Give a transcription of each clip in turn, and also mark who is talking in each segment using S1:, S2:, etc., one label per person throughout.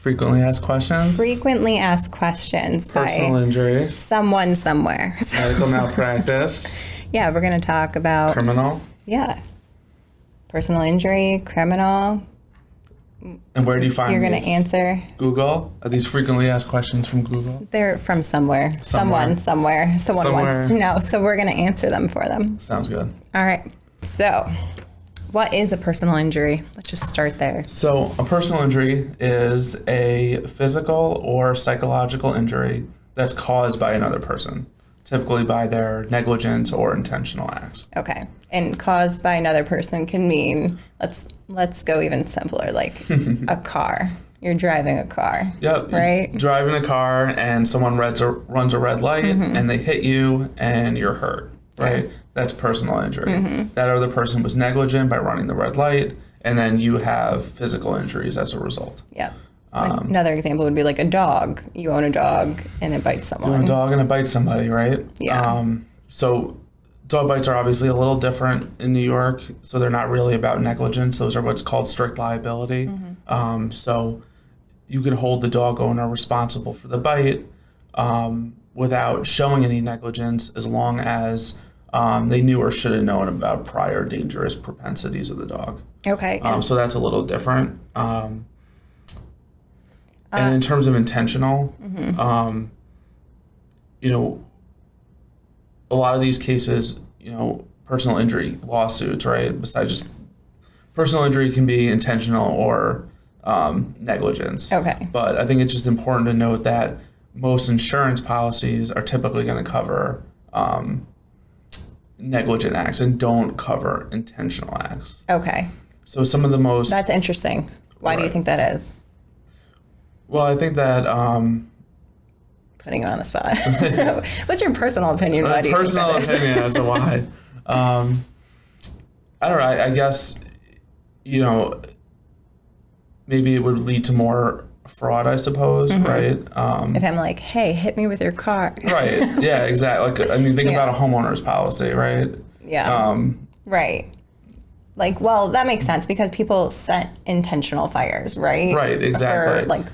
S1: Frequently asked questions.
S2: Frequently asked questions
S1: Personal
S2: by
S1: injury.
S2: someone somewhere.
S1: Medical malpractice.
S2: Yeah, we're going to talk about...
S1: Criminal.
S2: Yeah. Personal injury, criminal.
S1: And where do you find
S2: You're going
S1: these?
S2: to answer.
S1: Google? Are these frequently asked questions from Google?
S2: They're from somewhere. Someone wants to know. So we're going to answer them for them.
S1: Sounds good.
S2: All right. So what is a personal injury? Let's just start there.
S1: So a personal injury is a physical or psychological injury that's caused by another person, typically by their negligence or intentional acts.
S2: Okay. And caused by another person can mean, let's go even simpler, like a car. You're driving a car.
S1: Yep.
S2: Right?
S1: Driving a car and someone runs a red light and they hit you and you're hurt, right?
S2: Okay.
S1: That's personal injury. That other person was negligent by running the red light, and then you have physical injuries as a result.
S2: Yeah. Another example would be like a dog. You own a dog and it bites someone.
S1: You own a dog and it bites somebody, right?
S2: Yeah.
S1: So dog bites are obviously a little different in New York, so they're not really about negligence. Those are what's called strict liability. So you can hold the dog owner responsible for the bite without showing any negligence, as long as they knew or should have known about prior dangerous propensities of the dog.
S2: Okay.
S1: So that's a little different. And in terms of intentional, a lot of these cases, personal injury lawsuits, right? Besides just personal injury can be intentional or negligence.
S2: Okay.
S1: But I think it's just important to note that most insurance policies are typically going to cover negligent acts and don't cover intentional acts.
S2: Okay.
S1: So some of the most...
S2: That's interesting. Why do you think that is?
S1: Well, I think that...
S2: Putting you on the spot. What's your personal opinion? Why do you think that is?
S1: Personal opinion as to why. I don't know. I guess, maybe it would lead to more fraud, I suppose, right?
S2: If I'm like, hey, hit me with your car.
S1: Right. Yeah, exactly. Think about a homeowner's policy, right?
S2: Yeah. Right. That makes sense because people set intentional fires, right?
S1: Right, exactly.
S2: For,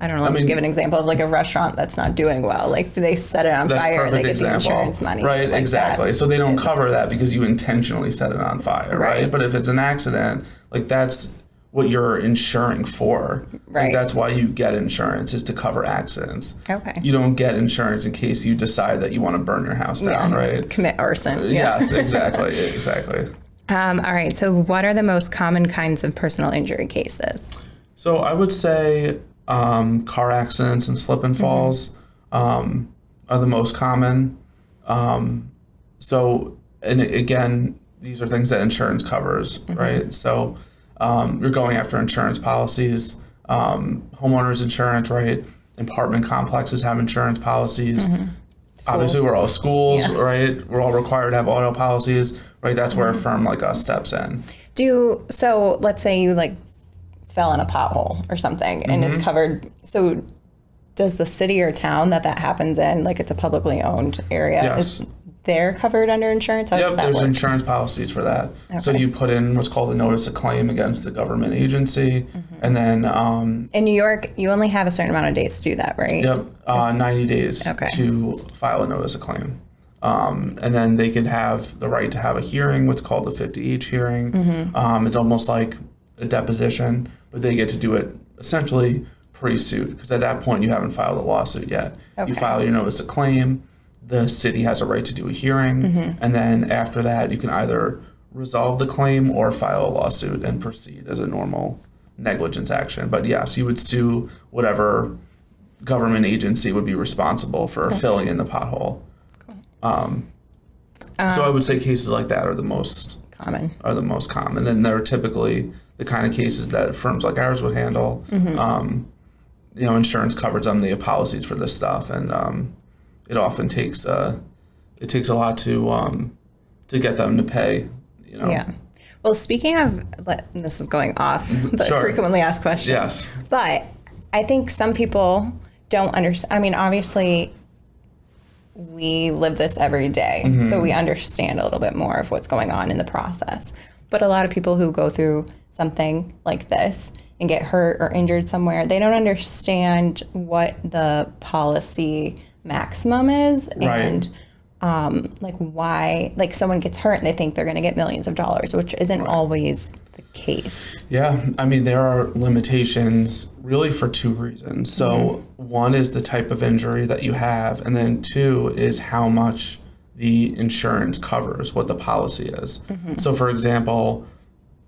S2: I don't know, let's give an example of a restaurant that's not doing well. They set it on fire and they get the insurance money.
S1: Right, exactly. So they don't cover that because you intentionally set it on fire, right? But if it's an accident, that's what you're insuring for.
S2: Right.
S1: That's why you get insurance, is to cover accidents.
S2: Okay.
S1: You don't get insurance in case you decide that you want to burn your house down, right?
S2: Commit arson.
S1: Yes, exactly.
S2: All right. So what are the most common kinds of personal injury cases?
S1: So I would say car accidents and slip and falls are the most common. And again, these are things that insurance covers, right? So you're going after insurance policies, homeowners insurance, right? Apartment complexes have insurance policies. Obviously, we're all schools, right? We're all required to have auto policies, right? That's where a firm like us steps in.
S2: So let's say you fell in a pothole or something and it's covered. So does the city or town that happens in, it's a publicly owned area,
S1: Yes.
S2: They're covered under insurance? How does that
S1: There's
S2: work?
S1: insurance policies for that.
S2: Okay.
S1: So you put in what's called a notice of claim against the government agency, and then
S2: in New York, you only have a certain amount of days to do that, right?
S1: 90 days
S2: Okay.
S1: to file a notice of claim. And then they could have the right to have a hearing, what's called the 50H hearing. It's almost like a deposition, but they get to do it essentially pre-suit, because at that point you haven't filed a lawsuit yet.
S2: Okay.
S1: You file your notice of claim, the city has a right to do a hearing, and then after that you can either resolve the claim or file a lawsuit and proceed as a normal negligence action. But yes, you would sue whatever government agency would be responsible for filling in the pothole. Cool. So I would say cases like that are the most common, and they're typically the kind of cases that firms like ours would handle. Insurance covers them, they have policies for this stuff, and it often takes a lot to get them to pay.
S2: Yeah. Well, speaking of, this is going off, but
S1: Sure.
S2: frequently asked questions.
S1: Yes.
S2: But I think some people don't understand. Obviously, we live this every day, so we understand a little bit more of what's going on in the process. But a lot of people who go through something like this, and get hurt or injured somewhere, they don't understand what the policy maximum is.
S1: Right.
S2: And like why, like someone gets hurt and they think they're going to get millions of dollars, which isn't always the case.
S1: Yeah, I mean, there are limitations really for two reasons. So one is the type of injury that you have, and then two is how much the insurance covers, what the policy is. So for example,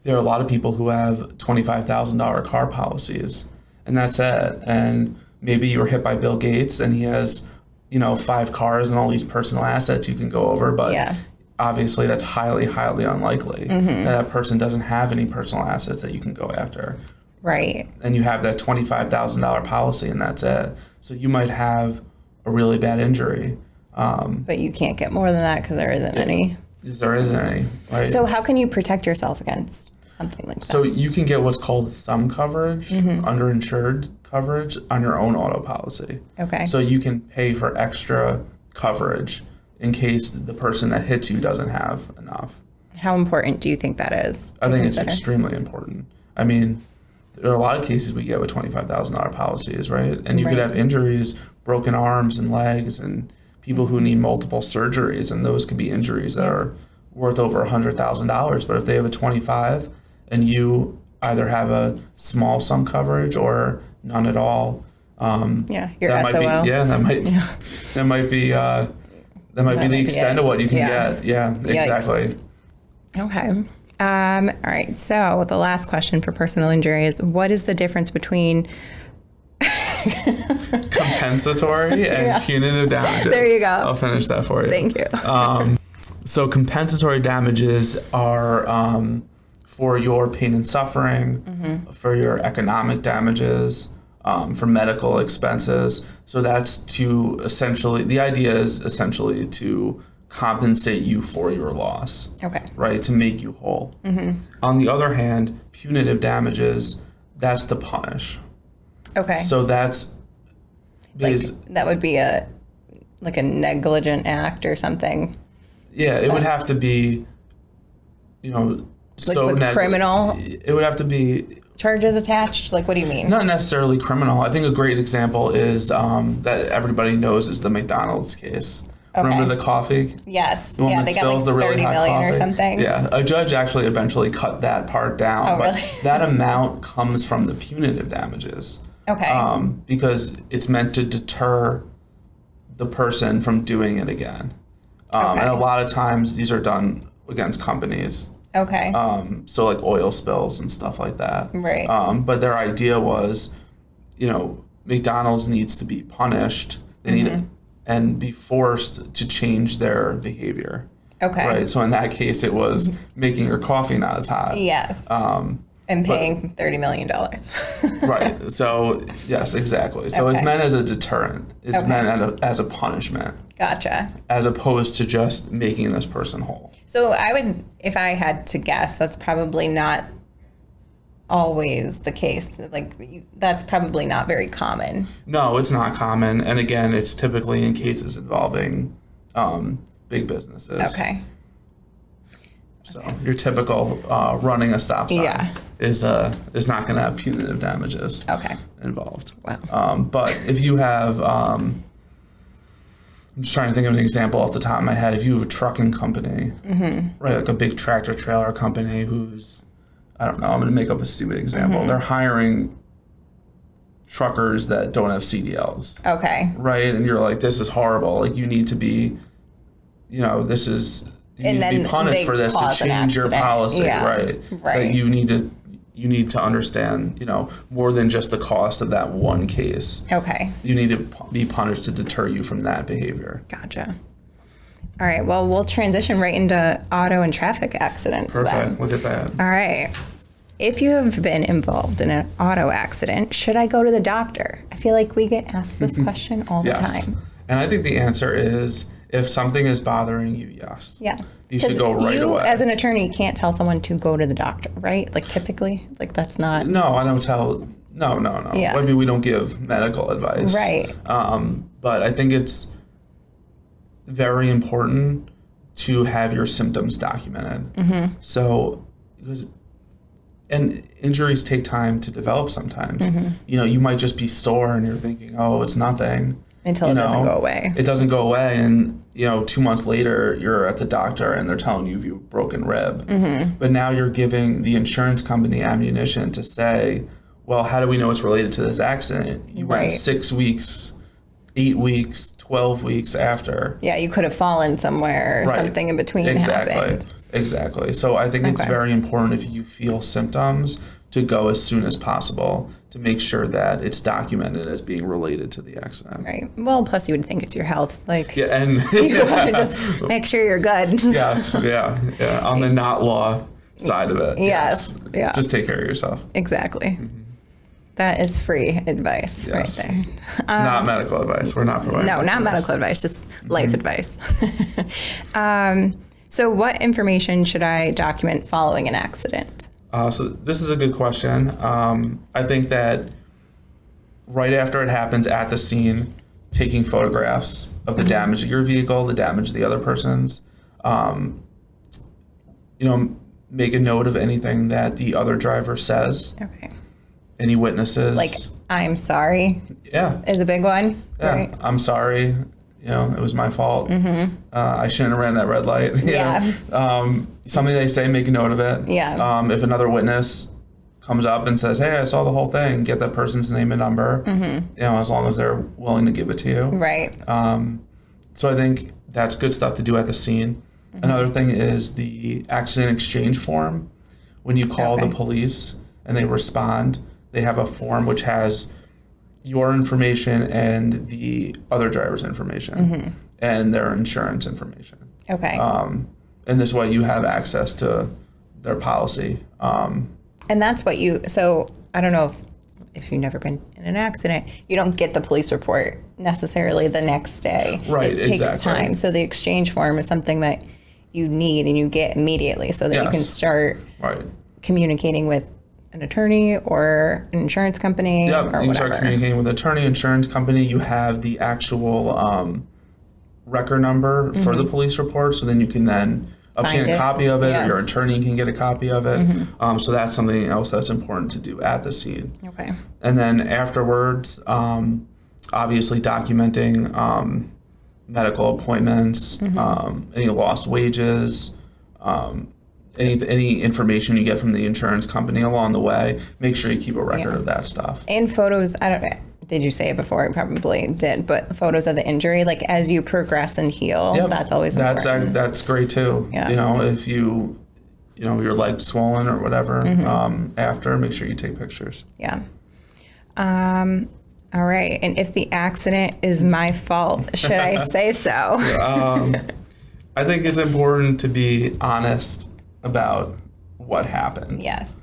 S1: there are a lot of people who have $25,000 car policies, and that's it. And maybe you were hit by Bill Gates and he has, 5 cars and all these personal assets you can go over, but obviously that's highly, highly unlikely. And that person doesn't have any personal assets that you can go after.
S2: Right.
S1: And you have that $25,000 policy and that's it. So you might have a really bad injury.
S2: But you can't get more than that because there isn't any.
S1: Because there isn't any. Right?
S2: So how can you protect yourself against something like that?
S1: So you can get what's called sum coverage, underinsured coverage on your own auto policy.
S2: Okay.
S1: So you can pay for extra coverage in case the person that hits you doesn't have enough.
S2: How important do you think that is?
S1: I think it's extremely important. I mean, there are a lot of cases we get with $25,000 policies, right? And you could have injuries, broken arms and legs, and people who need multiple surgeries, and those could be injuries that are worth over $100,000. But if they have a 25 and you either have a small sum coverage or none at all,
S2: your
S1: that
S2: SOL.
S1: might be, that might be the extent of what you can get. Yeah, exactly.
S2: Okay. All right. So the last question for personal injury is, what is the difference between
S1: compensatory and punitive damages?
S2: There you go.
S1: I'll finish that for you.
S2: Thank you.
S1: So compensatory damages are for your pain and suffering, for your economic damages, for medical expenses. So that's to essentially, the idea is essentially to compensate you for your loss.
S2: Okay.
S1: Right? To make you whole. On the other hand, punitive damages, that's to punish.
S2: Okay.
S1: So that's
S2: that would be a negligent act or something.
S1: Yeah, it would have to be, so
S2: with criminal.
S1: It would have to be
S2: Charges attached? Like, what do you mean?
S1: not necessarily criminal. I think a great example is that everybody knows is the McDonald's case.
S2: Okay.
S1: Remember the coffee?
S2: Yes.
S1: The one that
S2: they got
S1: spills the really
S2: 30
S1: hot
S2: million
S1: coffee?
S2: or something.
S1: Yeah, a judge actually eventually cut that part down.
S2: Oh,
S1: but
S2: really?
S1: that amount comes from the punitive damages.
S2: Okay.
S1: Because it's meant to deter the person from doing it again. And a lot of times these are done against companies.
S2: Okay.
S1: So like oil spills and stuff like that.
S2: Right.
S1: But their idea was, McDonald's needs to be punished. They need to, and be forced to change their behavior.
S2: Okay.
S1: Right. So in that case, it was making your coffee not as hot.
S2: Yes. And paying $30 million.
S1: Right. So yes, exactly. So it's meant as a deterrent. It's meant as a punishment.
S2: Gotcha.
S1: As opposed to just making this person whole.
S2: So I would, if I had to guess, that's probably not always the case. That's probably not very common.
S1: No, it's not common. And again, it's typically in cases involving big businesses.
S2: Okay.
S1: So your typical running a stop sign is not going to have punitive damages involved.
S2: Wow.
S1: But if you have, I'm just trying to think of an example off the top of my head. If you have a trucking company, right, like a big tractor trailer company who's, I don't know, I'm going to make up a stupid example. They're hiring truckers that don't have CDLs. Okay. Right? And you're like, this is horrible. Like, you need to be, this is... You need to be punished for this to change your policy, right? Right. You need to understand, more than just the cost of that one case. Okay. You need to be punished to deter you from that behavior.
S2: Gotcha. All right. Well, we'll transition right into auto and traffic accidents.
S1: Perfect. Look at that.
S2: All right. If you have been involved in an auto accident, should I go to the doctor? I feel like we get asked this question all the time.
S1: And I think the answer is, if something is bothering you, yes. Yeah. You should go right away.
S2: You, as an attorney, can't tell someone to go to the doctor, right? Like, typically? Like, that's not...
S1: No, I don't tell... No. Yeah. I mean, we don't give medical advice. Right. But I think it's very important to have your symptoms documented. So, because and injuries take time to develop sometimes. You know, you might just be sore and you're thinking, oh, it's nothing.
S2: Until it doesn't go away.
S1: It doesn't go away. And, you know, 2 months later, you're at the doctor and they're telling you you've broken rib. But now you're giving the insurance company ammunition to say, well, how do we know it's related to this accident? You went 6 weeks, 8 weeks, 12 weeks after.
S2: Yeah, you could have fallen somewhere or something in between happened.
S1: Exactly. So I think it's very important if you feel symptoms to go as soon as possible to make sure that it's documented as being related to the accident.
S2: Right. Well, plus you would think it's your health. Like,
S1: yeah, and
S2: you want to just make sure you're good.
S1: Yes, yeah. On the not law side of it.
S2: Yes. Yeah.
S1: Just take care of yourself.
S2: Exactly. That is free advice right there.
S1: Not medical advice. We're not providing.
S2: No, not medical advice, just life advice. So what information should I document following an accident?
S1: So this is a good question. I think that right after it happens at the scene, taking photographs of the damage of your vehicle, the damage of the other person's, you know, make a note of anything that the other driver says.
S2: Okay.
S1: Any witnesses.
S2: Like, I'm sorry.
S1: Yeah.
S2: Is a big one.
S1: Yeah.
S2: Right.
S1: I'm sorry. You know, it was my fault. I shouldn't have ran that red light. Something they say, make a note of it.
S2: Yeah.
S1: If another witness comes up and says, hey, I saw the whole thing, get that person's name and number, you know, as long as they're willing to give it to you.
S2: Right.
S1: So I think that's good stuff to do at the scene. Another thing is the accident exchange form. When you call the police and they respond, they have a form which has your information and the other driver's information and their insurance information.
S2: Okay.
S1: And this way you have access to their policy.
S2: And that's what so I don't know if you've never been in an accident, you don't get the police report necessarily the next day.
S1: Right,
S2: it takes time. So the exchange form is something that you need and you get immediately so that you can start communicating with an attorney or an insurance company or whatever.
S1: You start communicating with an attorney, insurance company. You have the actual record number for the police report, so then you can then obtain a copy of it, or your attorney can get a copy of it. So that's something else that's important to do at the scene.
S2: Okay. And
S1: then afterwards, obviously documenting medical appointments, any lost wages, any information you get from the insurance company along the way. Make sure you keep a record of that stuff.
S2: And photos, I don't know. Did you say it before? I probably did, but photos of the injury, like as you progress and heal, that's always important.
S1: That's great too.
S2: Yeah.
S1: You know, if you know, your leg's swollen or whatever, after, make sure you take pictures.
S2: Yeah. All right. And if the accident is my fault, should I say so?
S1: I think it's important to be honest about what happened.
S2: Yes.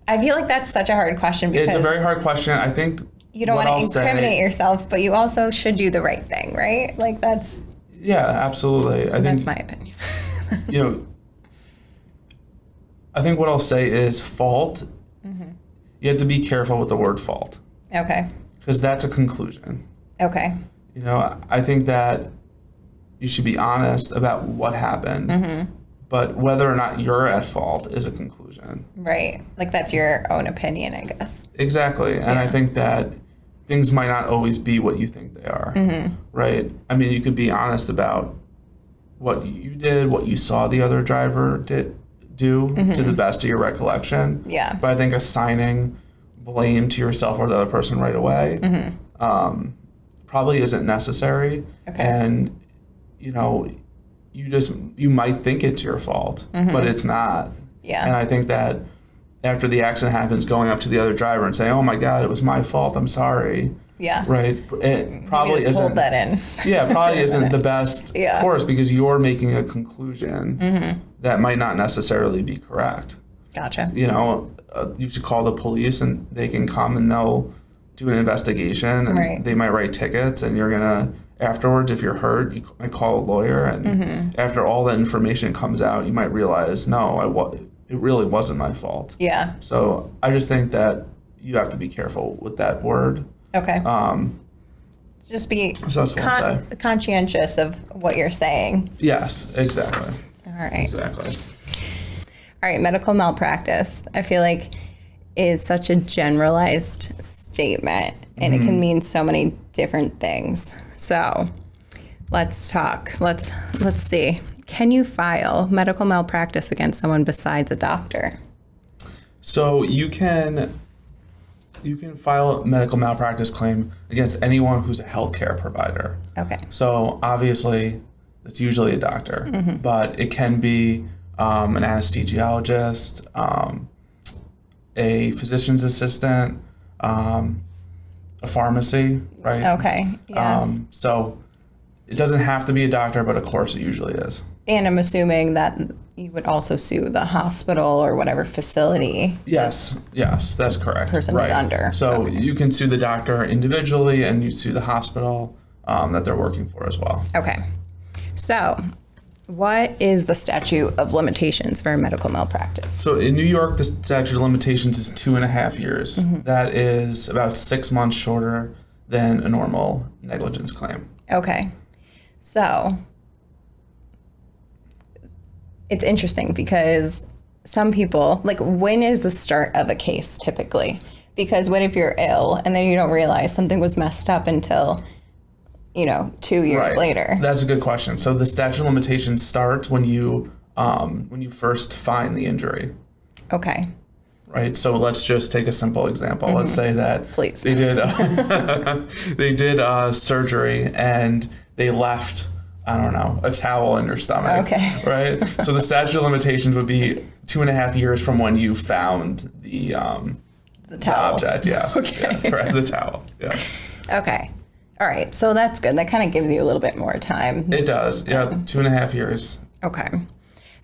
S2: I feel like that's such a hard question because
S1: it's a very hard question. I think
S2: you don't want to incriminate yourself, but you also should do the right thing, right? Like that's
S1: absolutely. I think
S2: that's my opinion.
S1: You know, I think what I'll say is fault. You have to be careful with the word fault.
S2: Okay.
S1: Because that's a conclusion.
S2: Okay.
S1: You know, I think that you should be honest about what happened. But whether or not you're at fault is a conclusion.
S2: Right. Like that's your own opinion, I guess.
S1: Exactly. And I think that things might not always be what you think they are. Right? I mean, you could be honest about what you did, what you saw the other driver do to the best of your recollection.
S2: Yeah.
S1: But I think assigning blame to yourself or the other person right away probably isn't necessary.
S2: Okay.
S1: And, you know, you might think it's your fault, but it's not.
S2: Yeah.
S1: And I think that after the accident happens, going up to the other driver and saying, "Oh my God, it was my fault. I'm sorry."
S2: Yeah.
S1: Right. It probably
S2: just
S1: isn't.
S2: Hold that in.
S1: Probably isn't the best course because you're making a conclusion that might not necessarily be correct.
S2: Gotcha.
S1: You know, you should call the police and they can come and they'll do an investigation and they might write tickets and you're gonna. Afterwards, if you're hurt, you might call a lawyer, and after all that information comes out, you might realize, no, it really wasn't my fault.
S2: Yeah.
S1: So I just think that you have to be careful with that word.
S2: Okay. Just be
S1: conscientious
S2: of what you're saying.
S1: Yes, exactly.
S2: All right.
S1: Exactly.
S2: All right, medical malpractice, I feel like is such a generalized statement, and it can mean so many different things. So let's talk. Let's see. Can you file medical malpractice against someone besides a doctor?
S1: So you can file a medical malpractice claim against anyone who's a healthcare provider.
S2: Okay.
S1: So obviously, it's usually a doctor, but it can be an anesthesiologist, a physician's assistant, a pharmacy, right?
S2: Okay. Yeah.
S1: So it doesn't have to be a doctor, but of course it usually is.
S2: And I'm assuming that you would also sue the hospital or whatever facility.
S1: Yes, that's correct.
S2: Person is under.
S1: So you can sue the doctor individually, and you sue the hospital that they're working for as well.
S2: Okay. So what is the statute of limitations for medical malpractice?
S1: So in New York, the statute of limitations is 2.5 years. That is about 6 months shorter than a normal negligence claim.
S2: Okay. So it's interesting because some people, like, when is the start of a case typically? Because what if you're ill and then you don't realize something was messed up until, 2 years later?
S1: That's a good question. So the statute of limitations starts when you first find the injury.
S2: Okay.
S1: Right. So let's just take a simple example. Let's say that
S2: Please.
S1: they did surgery and they left, I don't know, a towel in your stomach.
S2: Okay.
S1: Right. So the statute of limitations would be 2.5 years from when you found the
S2: towel.
S1: The object. Yes.
S2: Okay.
S1: Yeah, correct. The towel. Yeah.
S2: Okay. All right. So that's good. That kind of gives you a little bit more time.
S1: It does. Yeah. 2.5 years.
S2: Okay.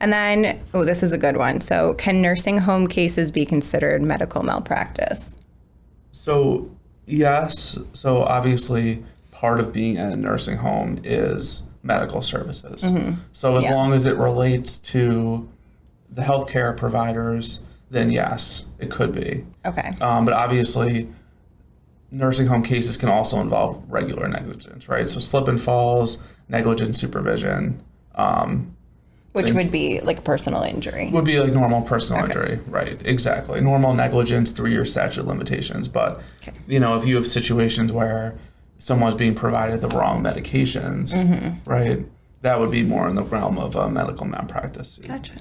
S2: And then, this is a good one. So can nursing home cases be considered medical malpractice?
S1: So, yes. So, obviously, part of being in a nursing home is medical services. So, as long as it relates to the healthcare providers, then yes, it could be.
S2: Okay.
S1: But obviously, nursing home cases can also involve regular negligence, right? So, slip and falls, negligent supervision.
S2: Which would be like personal injury.
S1: Would be like normal personal injury, right? Exactly. Normal negligence, 3-year statute of limitations. But, if you have situations where someone's being provided the wrong medications, right, that would be more in the realm of medical malpractice.
S2: Gotcha.